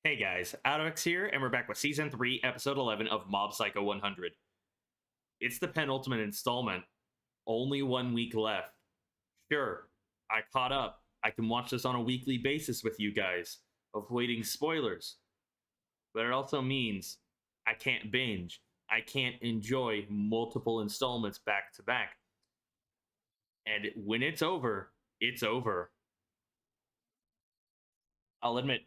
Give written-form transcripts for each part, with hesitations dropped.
Hey guys, AlduicS here, and we're back with Season 3, Episode 11 of Mob Psycho 100. It's the penultimate installment. Only 1 week left. Sure, I caught up. I can watch this on a weekly basis with you guys, avoiding spoilers. But it also means I can't binge. I can't enjoy multiple installments back to back. And when it's over, it's over. I'll admit,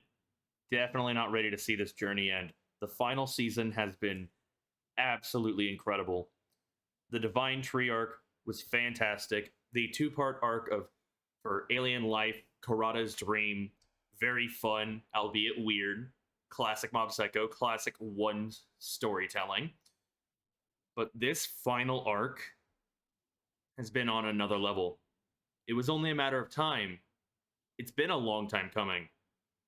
definitely not ready to see this journey end. The final season has been absolutely incredible. The Divine Tree arc was fantastic. The two-part arc of for Alien Life, Karada's Dream, very fun, albeit weird. Classic Mob Psycho, classic one storytelling. But this final arc has been on another level. It was only a matter of time. It's been a long time coming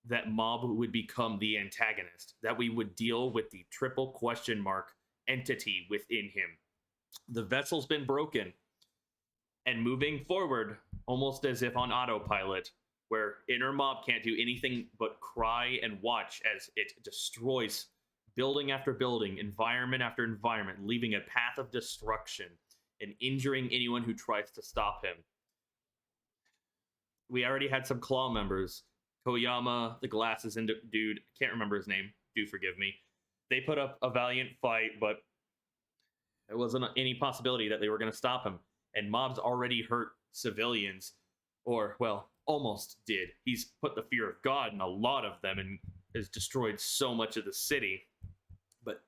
that Mob would become the antagonist, that we would deal with the triple question mark entity within him. The vessel's been broken, and moving forward, almost as if on autopilot, where inner Mob can't do anything but cry and watch as it destroys building after building, environment after environment, leaving a path of destruction and injuring anyone who tries to stop him. We already had some Claw members. Koyama, the glasses and dude, can't remember his name, do forgive me. They put up a valiant fight, but there wasn't any possibility that they were going to stop him. And Mob's already hurt civilians, or, well, almost did. He's put the fear of God in a lot of them and has destroyed so much of the city. But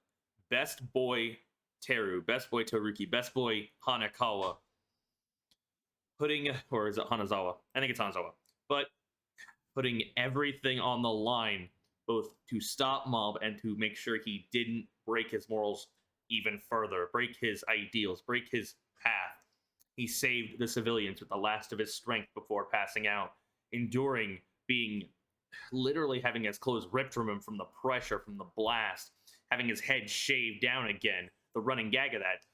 best boy Teru, best boy Toruki, best boy Hanakawa, or is it Hanazawa? I think it's Hanazawa. But putting everything on the line, both to stop Mob and to make sure he didn't break his morals even further, break his ideals, break his path. He saved the civilians with the last of his strength before passing out, enduring being literally having his clothes ripped from him from the pressure, from the blast, having his head shaved down again, the running gag of that.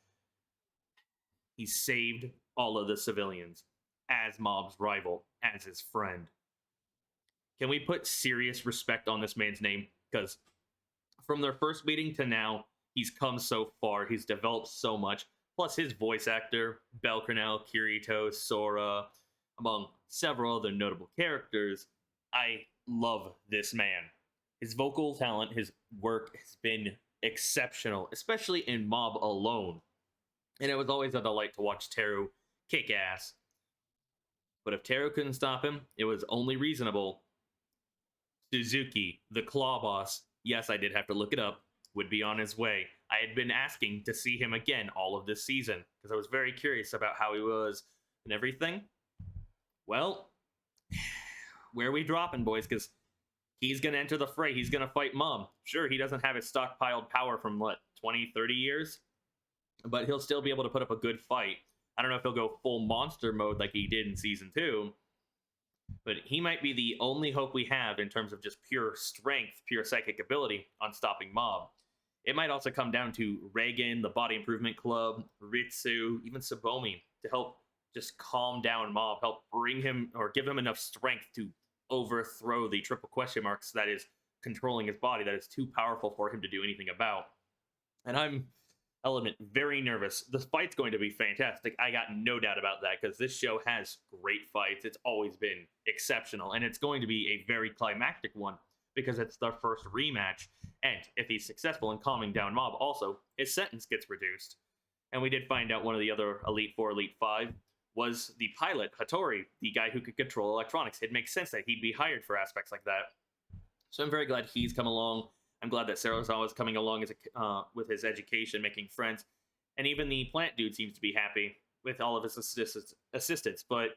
He saved all of the civilians as Mob's rival, as his friend. Can we put serious respect on this man's name? Because from their first meeting to now, he's come so far. He's developed so much. Plus his voice actor, Belcanel, Kirito, Sora, among several other notable characters. I love this man. His vocal talent, his work has been exceptional, especially in Mob alone. And it was always a delight to watch Teru kick ass. But if Teru couldn't stop him, it was only reasonable. Suzuki, the Claw Boss, yes, I did have to look it up, would be on his way. I had been asking to see him again all of this season, because I was very curious about how he was and everything. Well, where are we dropping, boys? Because he's going to enter the fray. He's going to fight Mob. Sure, he doesn't have his stockpiled power from, 20, 30 years? But he'll still be able to put up a good fight. I don't know if he'll go full monster mode like he did in Season 2, but he might be the only hope we have in terms of just pure strength, pure psychic ability on stopping Mob. It might also come down to Reigen, the Body Improvement Club, Ritsu, even Tsubomi, to help just calm down Mob, help bring him or give him enough strength to overthrow the triple question marks that is controlling his body, that is too powerful for him to do anything about. And I'll admit, very nervous. This fight's going to be fantastic. I got no doubt about that, because this show has great fights. It's always been exceptional, and it's going to be a very climactic one, because it's their first rematch. And if he's successful in calming down Mob, also, his sentence gets reduced. And we did find out one of the other Elite Four, Elite Five was the pilot, Hattori, the guy who could control electronics. It makes sense that he'd be hired for aspects like that. So I'm very glad he's come along. I'm glad that Sarazawa's coming along with his education, making friends. And even the plant dude seems to be happy with all of his assistants. But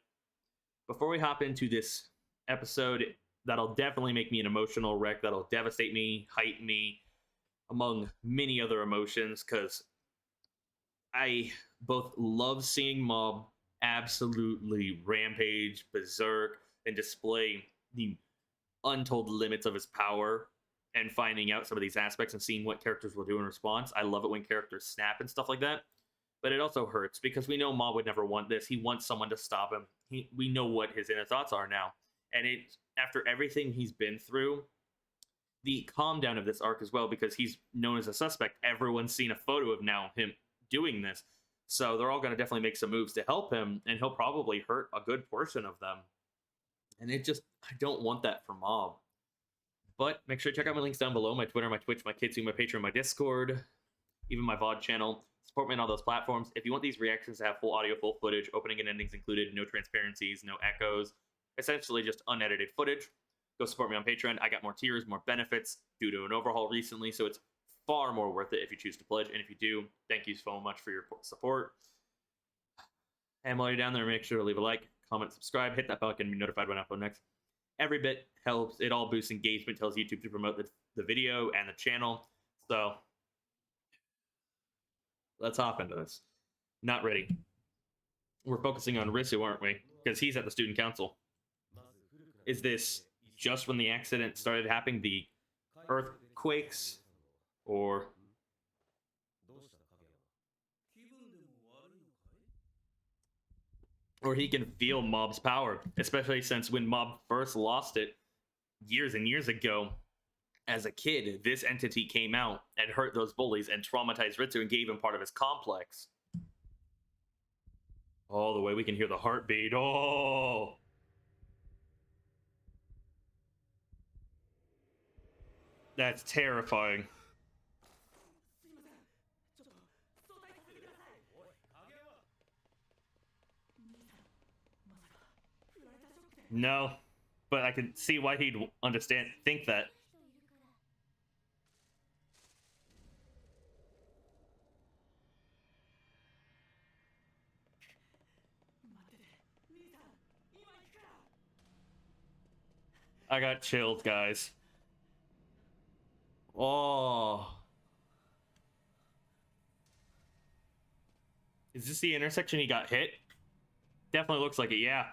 before we hop into this episode, that'll definitely make me an emotional wreck. That'll devastate me, hype me, among many other emotions, because I both love seeing Mob absolutely rampage, berserk, and display the untold limits of his power, and finding out some of these aspects and seeing what characters will do in response. I love it when characters snap and stuff like that. But it also hurts, because we know Mob would never want this. He wants someone to stop him. We know what his inner thoughts are now. And after everything he's been through, the calm down of this arc as well, because he's known as a suspect. Everyone's seen a photo of now him doing this. So they're all going to definitely make some moves to help him, and he'll probably hurt a good portion of them. And I don't want that for Mob. But make sure to check out my links down below: my Twitter, my Twitch, my Kitsu, my Patreon, my Discord, even my VOD channel. Support me on all those platforms. If you want these reactions to have full audio, full footage, opening and endings included, no transparencies, no echoes, essentially just unedited footage, go support me on Patreon. I got more tiers, more benefits due to an overhaul recently, so it's far more worth it if you choose to pledge. And if you do, thank you so much for your support. And while you're down there, make sure to leave a like, comment, subscribe, hit that bell icon, and be notified when I upload next. Every bit helps. It all boosts engagement, tells YouTube to promote the video and the channel. So let's hop into this. Not ready. We're focusing on Ritsu, aren't we? Because he's at the student council. Is this just when the accident started happening, the earthquakes, or he can feel Mob's power, especially since when Mob first lost it years and years ago as a kid, this entity came out and hurt those bullies and traumatized Ritsu and gave him part of his complex. Oh, the way we can hear the heartbeat. Oh, that's terrifying. No, but I can see why he'd think that. I got chilled, guys. Oh. Is this the intersection he got hit? Definitely looks like it, yeah.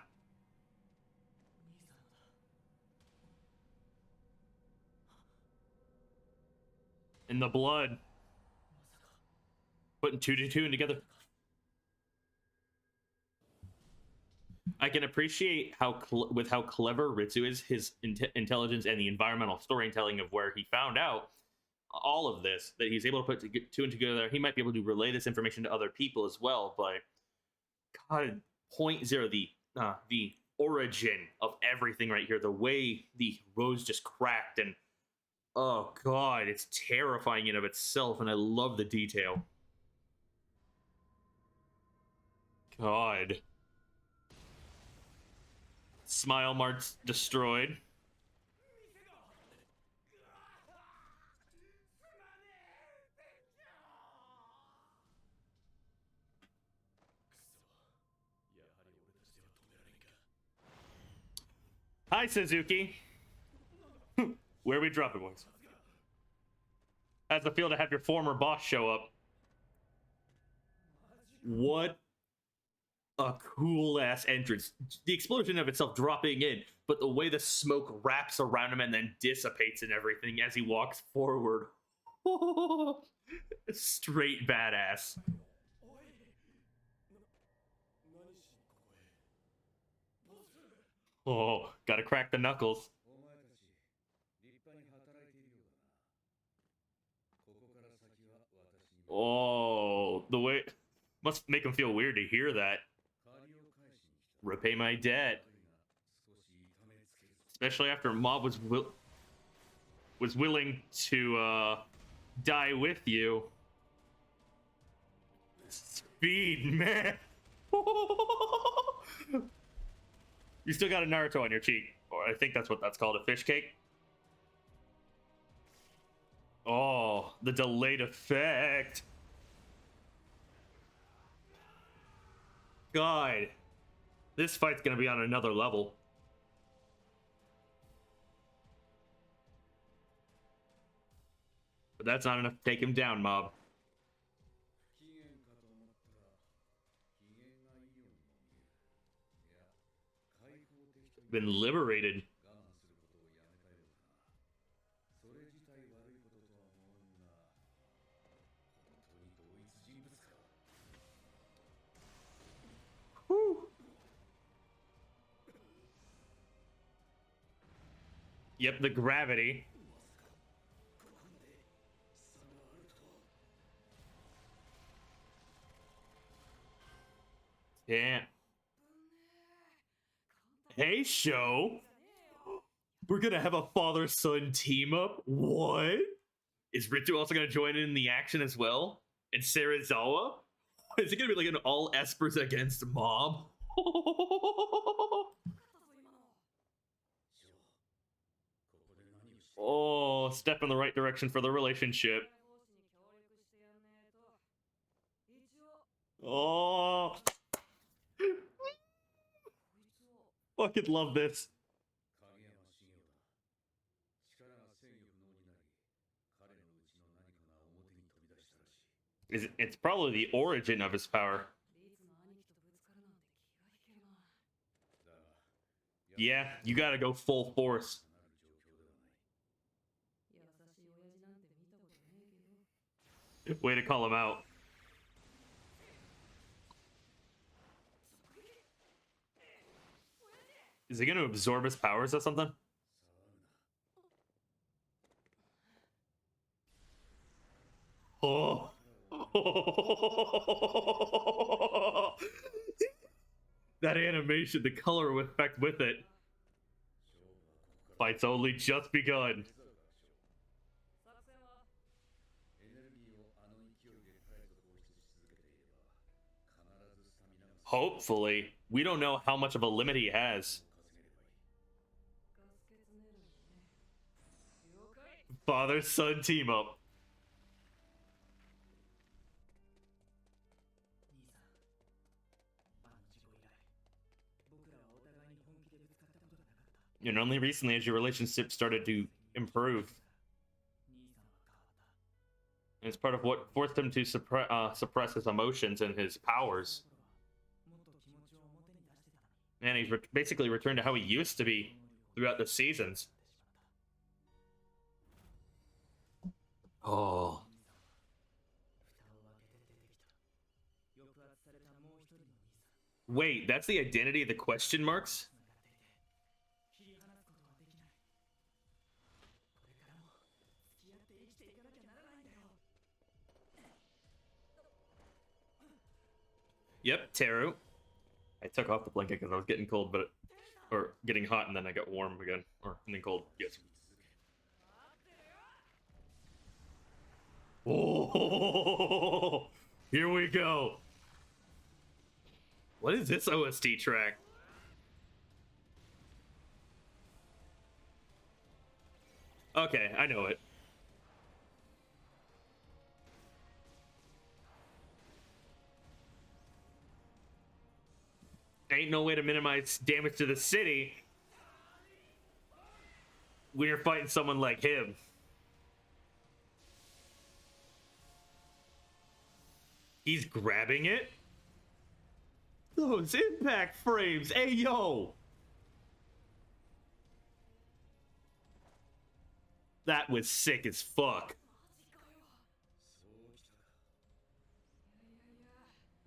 In the blood. Putting 2 to 2 together. I can appreciate how clever Ritsu is, his intelligence and the environmental storytelling of where he found out all of this, that he's able to put 2 and 2 together. He might be able to relay this information to other people as well, but God, point zero, the origin of everything right here, the way the rose just cracked, and oh God, it's terrifying in of itself, and I love the detail. God. Smile Mart's destroyed. Hi, Suzuki. Where are we dropping, boys? How's it feel to have your former boss show up? What a cool-ass entrance. The explosion of itself dropping in, but the way the smoke wraps around him and then dissipates and everything as he walks forward. Straight badass. Oh, gotta crack the knuckles. Oh, the way... Must make him feel weird to hear that. Repay my debt. Especially after Mob was willing to die with you. Speed, man. You still got a Naruto on your cheek. Or I think that's what that's called, a fish cake. Oh, the delayed effect. God. This fight's gonna be on another level. But that's not enough to take him down, Mob. Been liberated. Whew. Yep, the gravity. Yeah. Hey, show. We're gonna have a father-son team up. What? Is Ritsu also gonna join in the action as well? And Serizawa? Is it gonna be like an all espers against mob? Oh, step in the right direction for the relationship. Oh, fucking love this. It's probably the origin of his power. Yeah, you gotta go full force. Way to call him out. Is he gonna absorb his powers or something? Oh. That animation, the color effect with it. Fight's only just begun. Hopefully. We don't know how much of a limit he has. Father-son team up. And only recently has your relationship started to improve. And it's part of what forced him to suppress his emotions and his powers. And he's basically returned to how he used to be throughout the seasons. Oh. Wait, that's the identity of the question marks? Yep, Teru. I took off the blanket because I was getting cold, or getting hot, and then I got warm again, and then cold. Yes. Oh, here we go. What is this OST track? Okay, I know it. Ain't no way to minimize damage to the city when you're fighting someone like him. He's grabbing it? Those impact frames! Hey, yo! That was sick as fuck.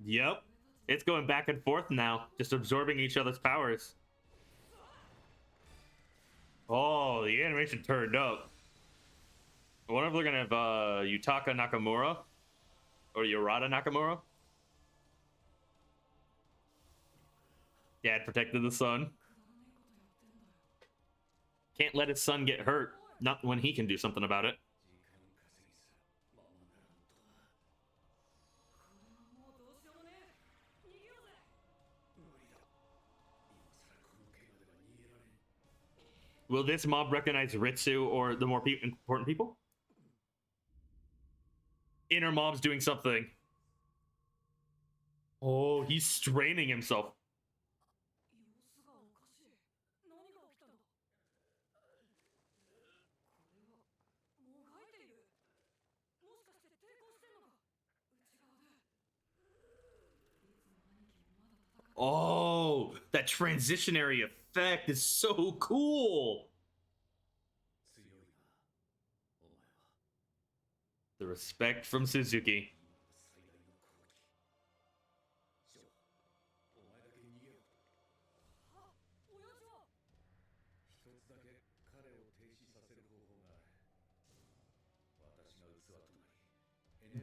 Yep. It's going back and forth now, just absorbing each other's powers. Oh, the animation turned up. I wonder if they're gonna have Yutaka Nakamura or Yurata Nakamura. Dad protected the son. Can't let his son get hurt. Not when he can do something about it. Will this mob recognize Ritsu or the more important people? Inner mob's doing something. Oh, he's straining himself. Oh, that transitionary effect is so cool. The respect from Suzuki.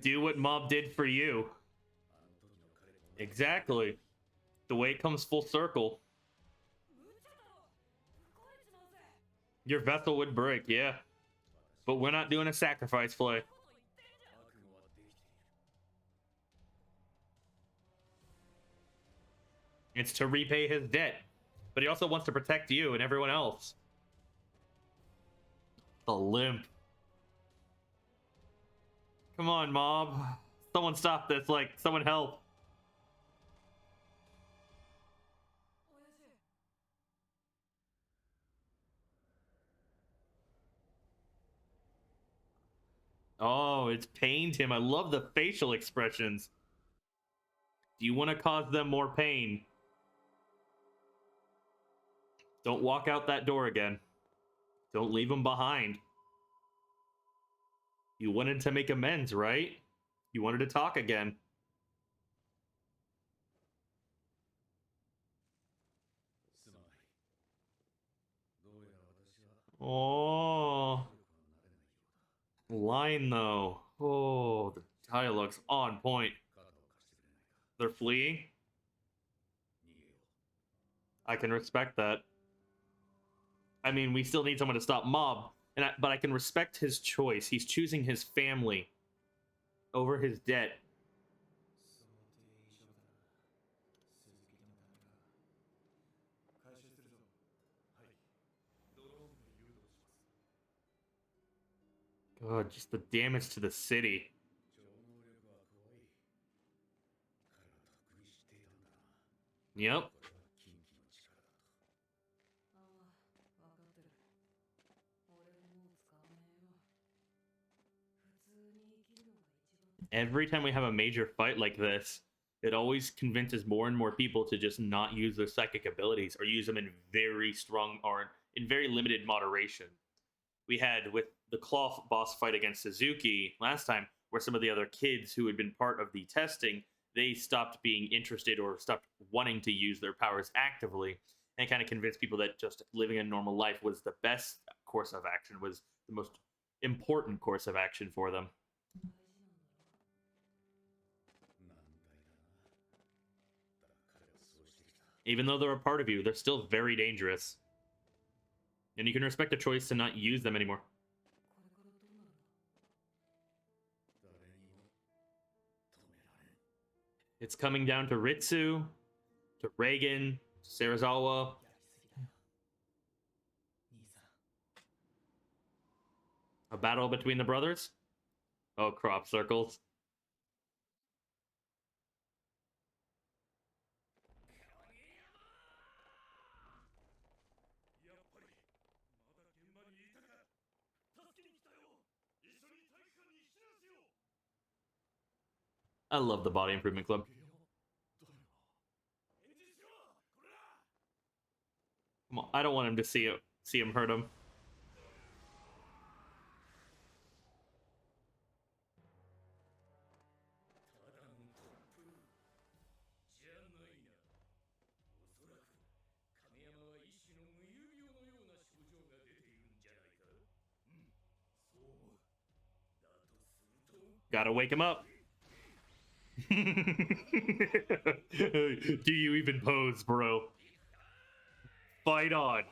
Do what mob did for you. Exactly. The way it comes full circle. Your vessel would break, yeah. But we're not doing a sacrifice play. It's to repay his debt. But he also wants to protect you and everyone else. The limp. Come on, mob. Someone stop this. Like, someone help. Oh, it's pained him. I love the facial expressions. Do you want to cause them more pain? Don't walk out that door again. Don't leave them behind. You wanted to make amends, right? You wanted to talk again. Oh. Line, though. Oh, the dialogue's on point. They're fleeing? I can respect that. I mean, we still need someone to stop Mob, but I can respect his choice. He's choosing his family over his debt. God, just the damage to the city. Yep. Every time we have a major fight like this, it always convinces more and more people to just not use their psychic abilities or use them in very strong or in very limited moderation. We had with the Claw boss fight against Suzuki last time, where some of the other kids who had been part of the testing, they stopped being interested or stopped wanting to use their powers actively, and kind of convinced people that just living a normal life was the best course of action, was the most important course of action for them. Even though they're a part of you, they're still very dangerous. And you can respect a choice to not use them anymore. It's coming down to Ritsu, to Reigen, to Serizawa. A battle between the brothers? Oh, crop circles. I love the Body Improvement Club. Come on, I don't want him to see him hurt him. Gotta wake him up. Do you even pose, bro? Fight on.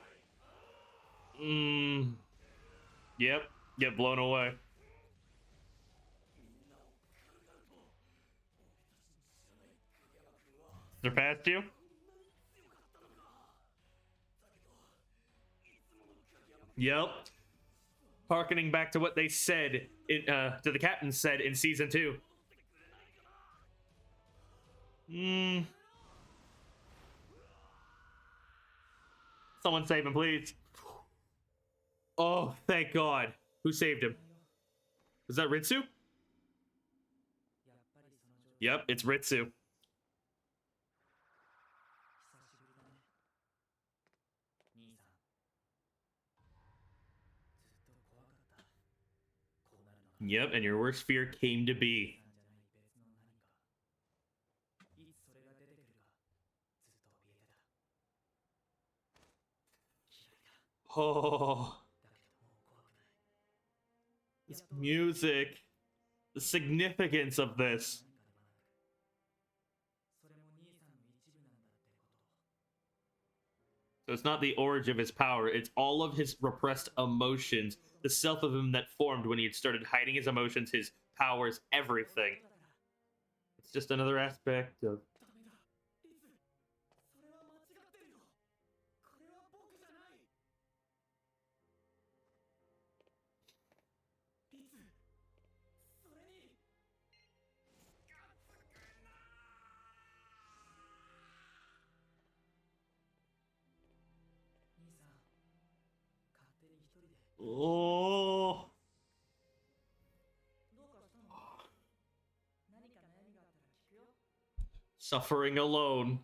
Yep. Get blown away. Surpassed you? Yep. Harkening back to what they said, to the captain said in season 2. Someone save him, please. Oh, thank God. Who saved him? Was that Ritsu? Yep, it's Ritsu. Yep, and your worst fear came to be. Oh. This music. The significance of this. So it's not the origin of his power, it's all of his repressed emotions, the self of him that formed when he had started hiding his emotions, his powers, everything. It's just another aspect of... Oh. Suffering alone.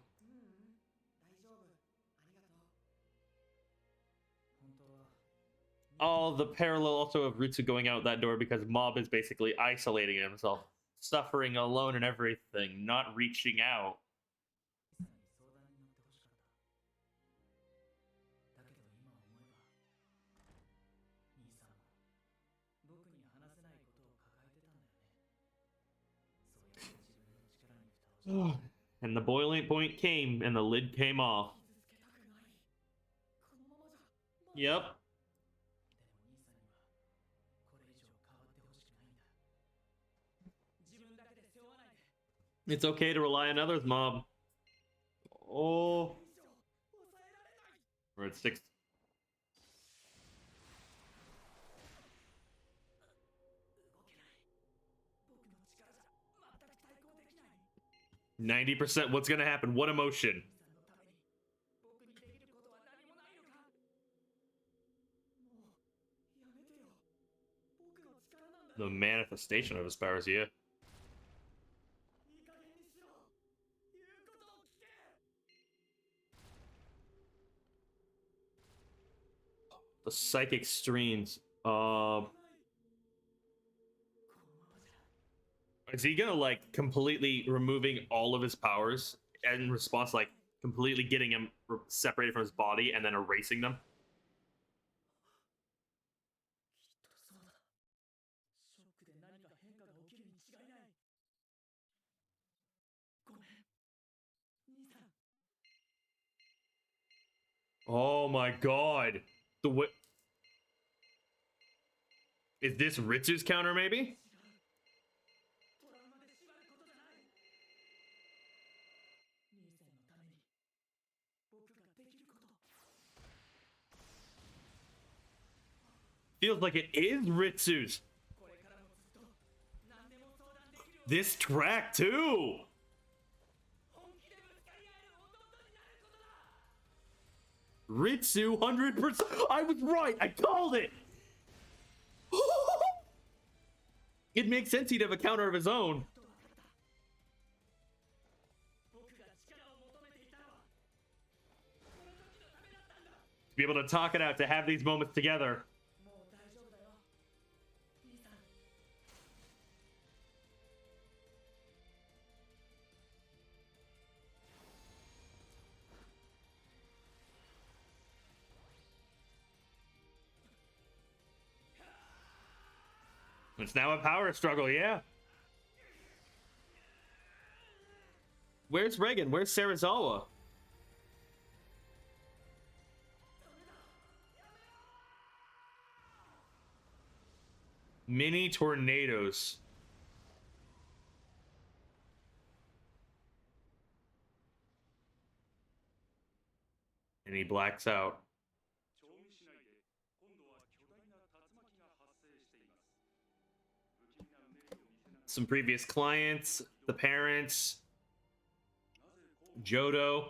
Oh, the parallel also of Ritsu going out that door because Mob is basically isolating himself, suffering alone and everything, not reaching out. And the boiling point came, and the lid came off. Yep. It's okay to rely on others, Mob. Oh. We're at 6. 90%. What's gonna happen? What emotion? The manifestation of his powers, yeah. The psychic streams. Is he gonna like completely removing all of his powers in response, like completely getting him separated from his body and then erasing them? Oh my god. The way... Is this Ritsu's counter, maybe? Feels like it is Ritsu's. This track, too! Ritsu, 100%. I was right. I called it. It makes sense he'd have a counter of his own. To be able to talk it out, to have these moments together. It's now a power struggle, yeah. Where's Reigen? Where's Serizawa? Mini tornadoes. And he blacks out. Some previous clients, the parents, Jodo.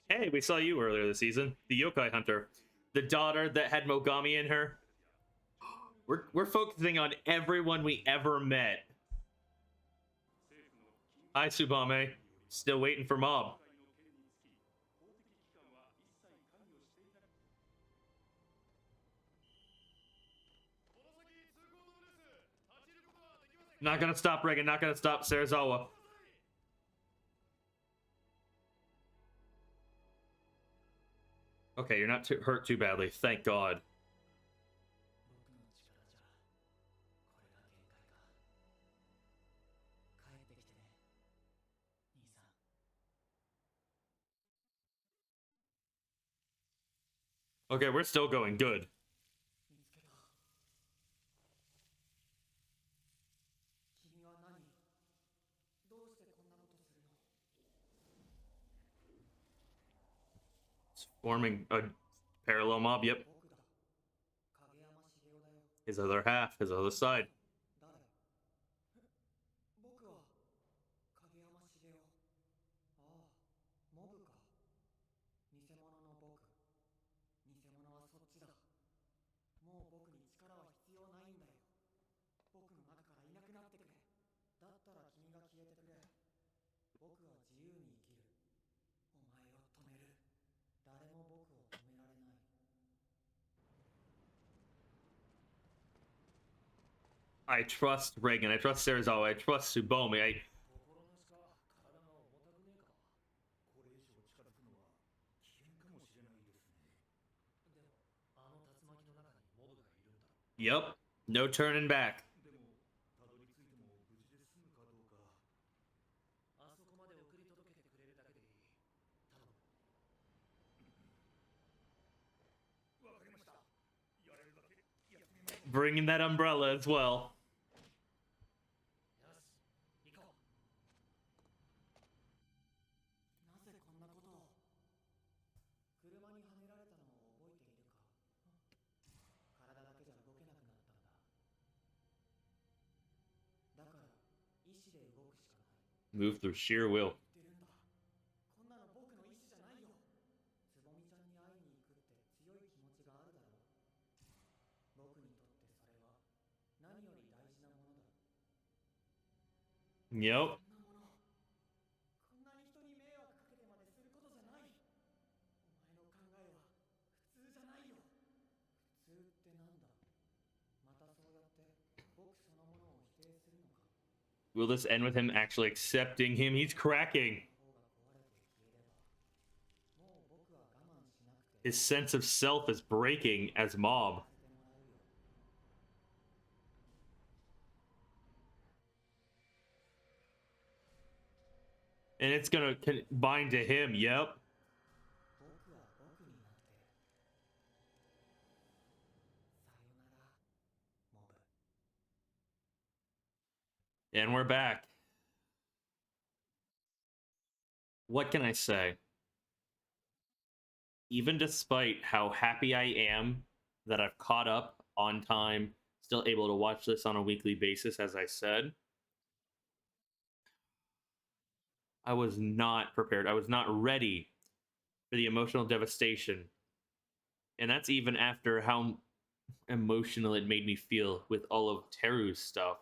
Hey, we saw you earlier this season. The yokai hunter. The daughter that had Mogami in her. We're focusing on everyone we ever met. Hi, Tsubame. Still waiting for Mob. Not gonna stop Reigen, not gonna stop Serizawa. Okay, you're not hurt too badly, thank God. Okay, we're still going good. It's forming a parallel mob, yep. His other half, his other side. I trust Reigen, I trust Serizawa, I trust Tsubomi, Yep, no turning back. Bringing that umbrella as well. Move through sheer will. Yep. Will this end with him actually accepting him? He's cracking. His sense of self is breaking as Mob. And it's gonna bind to him, yep. And we're back. What can I say? Even despite how happy I am that I've caught up on time, still able to watch this on a weekly basis, as I said, I was not prepared. I was not ready for the emotional devastation. And that's even after how emotional it made me feel with all of Teru's stuff.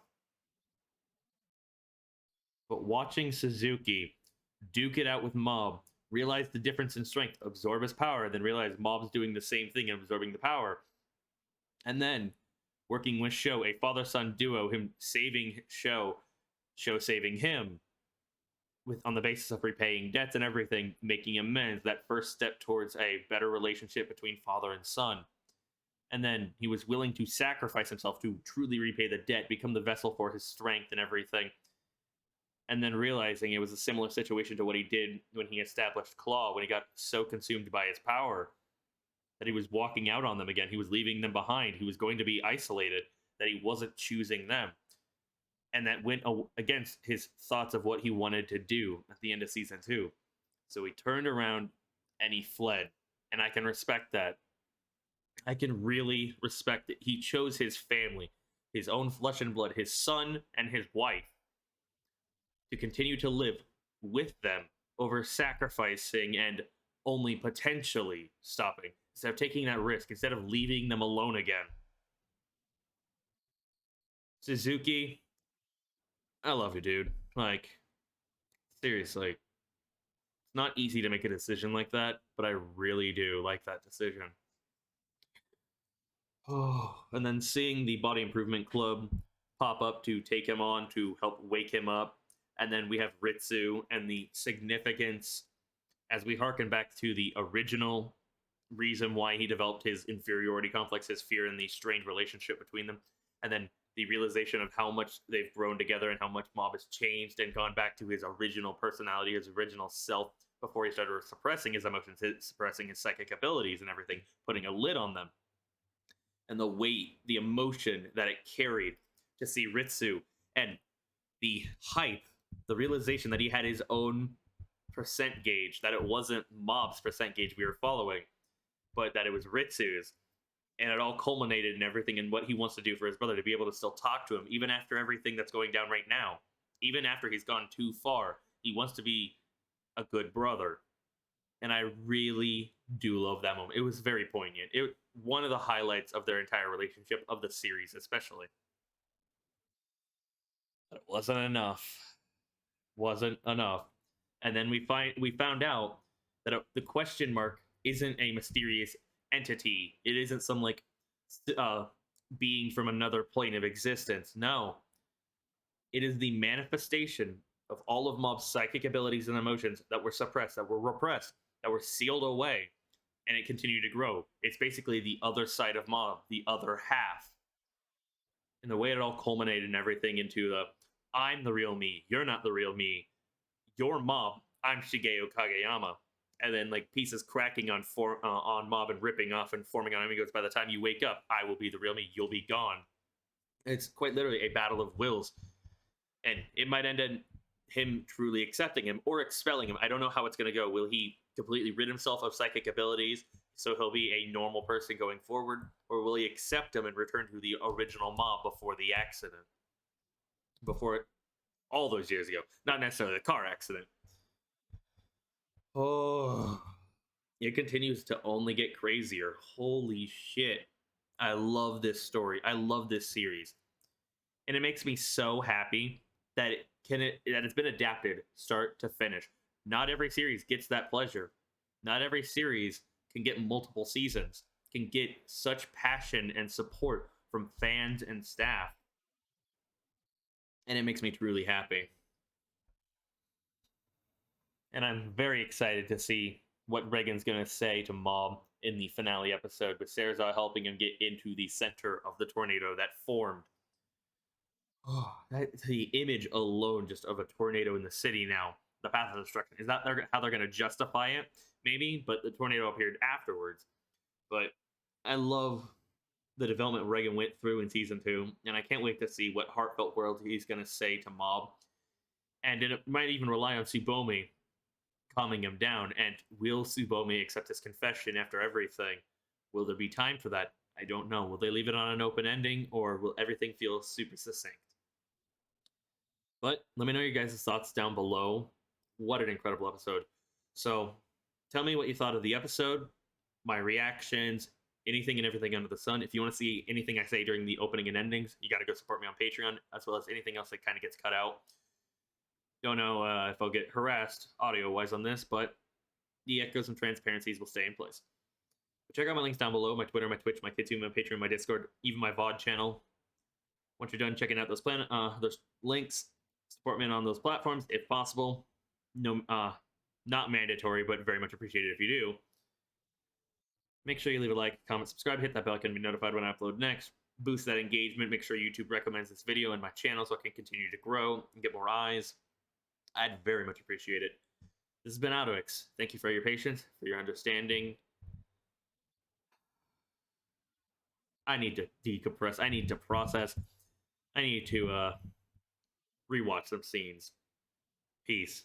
But watching Suzuki duke it out with Mob, realize the difference in strength, absorb his power, then realize Mob's doing the same thing and absorbing the power. And then working with Sho, a father-son duo, him saving Sho saving him, with on the basis of repaying debts and everything, making amends, that first step towards a better relationship between father and son. And then he was willing to sacrifice himself to truly repay the debt, become the vessel for his strength and everything. And then realizing it was a similar situation to what he did when he established Claw, when he got so consumed by his power that he was walking out on them again. He was leaving them behind. He was going to be isolated, that he wasn't choosing them. And that went against his thoughts of what he wanted to do at the end of season 2. So he turned around and he fled. And I can respect that. I can really respect it. He chose his family, his own flesh and blood, his son and his wife, to continue to live with them over sacrificing and only potentially stopping, instead of taking that risk, instead of leaving them alone again. Suzuki, I love you, dude. Like, seriously. It's not easy to make a decision like that, but I really do like that decision. Oh, and then seeing the Body Improvement Club pop up to take him on, to help wake him up. And then we have Ritsu and the significance, as we harken back to the original reason why he developed his inferiority complex, his fear, and the strained relationship between them. And then the realization of how much they've grown together and how much Mob has changed and gone back to his original personality, his original self, before he started suppressing his emotions, suppressing his psychic abilities and everything, putting a lid on them. And the weight, the emotion that it carried to see Ritsu and the hype, the realization that he had his own percent gauge, that it wasn't Mob's percent gauge we were following, but that it was Ritsu's. And it all culminated in everything and what he wants to do for his brother, to be able to still talk to him, even after everything that's going down right now. Even after he's gone too far, he wants to be a good brother. And I really do love that moment. It was very poignant. It one of the highlights of their entire relationship, of the series especially. But it wasn't enough. Wasn't enough. And then we found out that the question mark isn't a mysterious entity. It isn't some like being from another plane of existence. No, it is the manifestation of all of Mob's psychic abilities and emotions that were suppressed, that were repressed, that were sealed away, and it continued to grow. It's basically the other side of Mob, the other half. And the way it all culminated and everything into the I'm the real me, you're not the real me, you're Mob, I'm Shigeo Kageyama. And then like pieces cracking on Mob and ripping off and forming on him. He goes, by the time you wake up, I will be the real me, you'll be gone. It's quite literally a battle of wills. And it might end in him truly accepting him or expelling him. I don't know how it's going to go. Will he completely rid himself of psychic abilities so he'll be a normal person going forward? Or will he accept him and return to the original Mob before the accident? Before all those years ago. Not necessarily the car accident. Oh, it continues to only get crazier. Holy shit. I love this story. I love this series. And it makes me so happy that it's been adapted start to finish. Not every series gets that pleasure. Not every series can get multiple seasons, can get such passion and support from fans and staff. And it makes me truly happy. And I'm very excited to see what Reigen's going to say to Mob in the finale episode, with Serizawa helping him get into the center of the tornado that formed. Oh, the image alone just of a tornado in the city now, the path of destruction, is that how they're going to justify it? Maybe, but the tornado appeared afterwards. But I love the development Reigen went through in Season 2, and I can't wait to see what heartfelt words he's going to say to Mob. And it might even rely on Tsubomi calming him down. And will Tsubomi accept his confession after everything? Will there be time for that? I don't know. Will they leave it on an open ending, or will everything feel super succinct? But let me know your guys' thoughts down below. What an incredible episode. So tell me what you thought of the episode, my reactions, anything and everything under the sun. If you want to see anything I say during the opening and endings, you got to go support me on Patreon, as well as anything else that kind of gets cut out. Don't know if I'll get harassed audio-wise on this, but the echoes and transparencies will stay in place. But check out my links down below, my Twitter, my Twitch, my Kitsu, my Patreon, my Discord, even my VOD channel. Once you're done checking out those links, support me on those platforms if possible. No, not mandatory, but very much appreciated if you do. Make sure you leave a like, comment, subscribe, hit that bell icon to be notified when I upload next. Boost that engagement. Make sure YouTube recommends this video and my channel so I can continue to grow and get more eyes. I'd very much appreciate it. This has been AlduicS. Thank you for your patience, for your understanding. I need to decompress. I need to process. I need to rewatch some scenes. Peace.